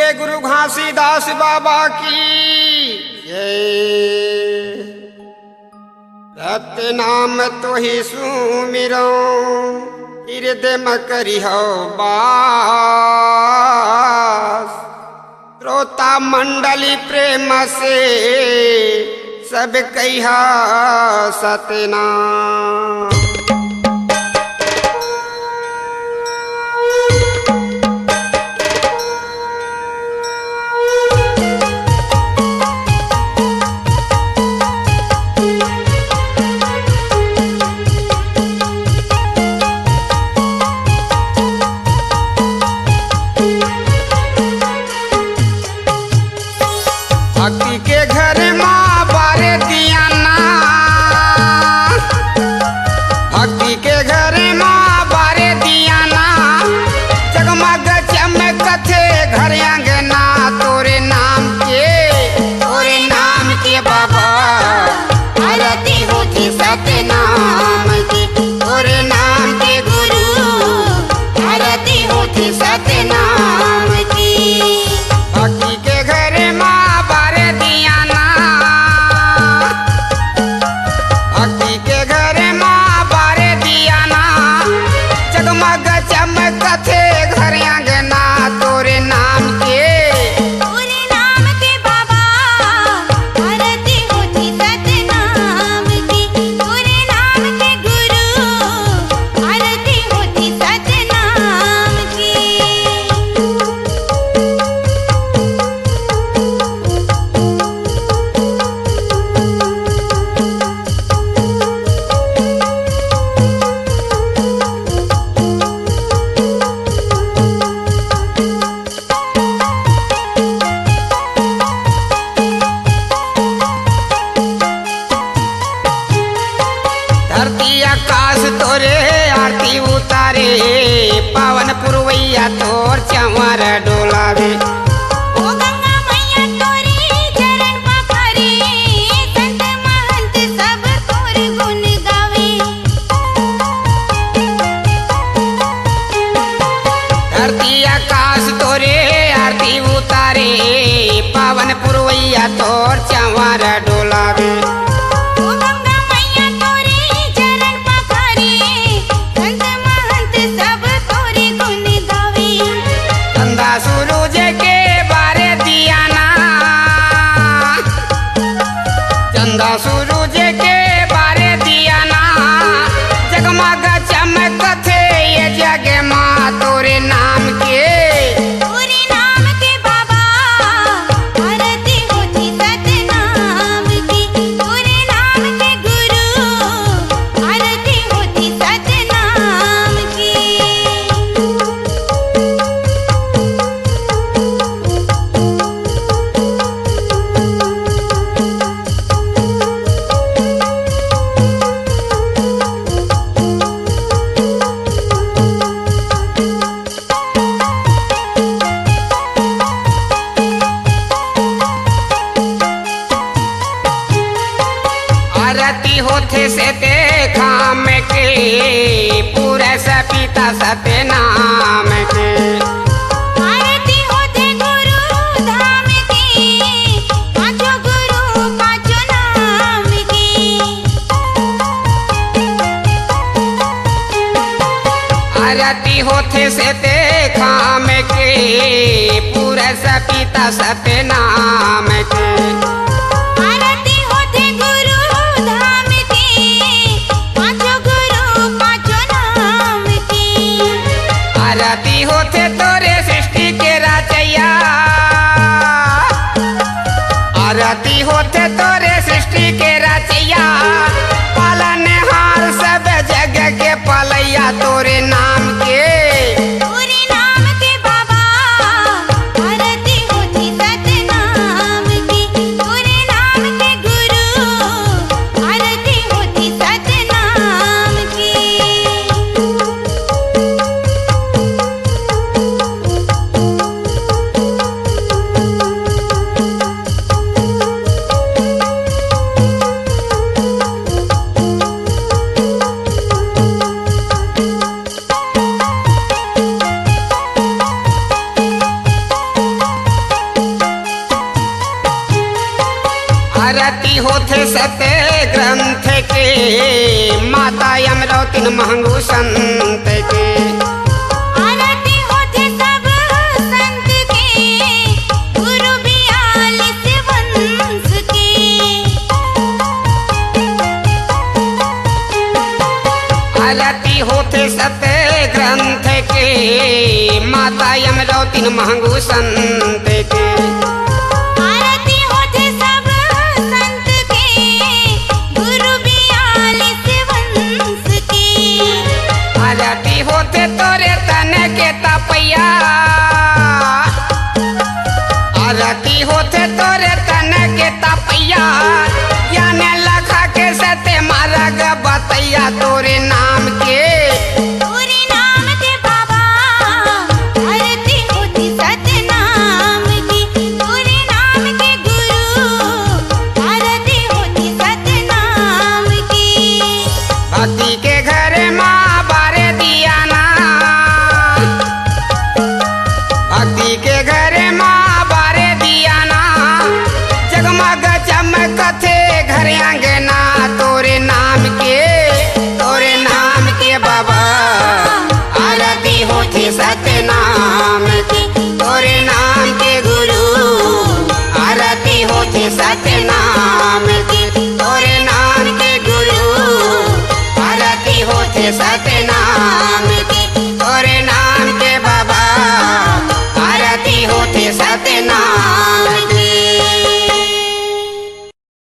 के गुरु घासीदास बाबा की जय। रत्न नाम तो ही सुमिरो हृदय में करिहो बास। श्रोता मंडली प्रेम से सब कहिया सतनाम। भक्ति के घर माँ बारे दिया ना, भक्ति के घर माँ बारे दिया ना। जगमग चमक थे घर अंगना तोरे नाम के बाबा। आरती होती सतनाम की तोरे नाम के गुरु। आरती होती सतनाम की। भक्ति के घर माँ दिया ना, भक्ति के घर माँ बारे दिया ना। जगमग चमक थे घर अंगना तोरे नाम के बाबा। आरती होती सतनाम की तोरे नाम के गुरु। आरती होती सतनाम की। धरती आकाश तोरे आरती उतारे। पावन पुरवैया तोर चंवर डोलावे। ओ गंगा मैया तोरी चरण पखारे। संत महंत सब तोर गुण गावे। धरती आकाश तोरे आरती उतारे। पावन पुरवैया तोर चंवर डोलावे। सूरज के बारे दिया ना, चंदा सूरज के बारे दिया ना। जगमग चमक थे ये जग माँ तोरे नाम के बाबा। आरती होती सतनाम की तोरे नाम के गुरु। आरती होती सतनाम की। आरती होते से देखा में के पूरे सपिता सतनाम के। आरती होते गुरु धाम की पांचों गुरु पांचों नाम की। आरती होते से देखा में के पूरे सपिता सतनाम के। आरती होते गुरु धाम की पांचों गुरु पांचों नाम की। आरती होते तोरे सृष्टि के रचैया। आरती होते तोरे सृष्टि के रचैया। पालनहार सब जग के पलैया तोरे नाम के बाबा। आरती होती सतनाम की तोरे नाम के गुरु। आरती होती सतनाम की। आरती होते सत्य ग्रंथ के माता यमरौतिन महंगू संत के आरती होते सब संत के गुरु 42 वंश के आरती होते सत्य ग्रंथ के माता यमरौतिन महंगू संत के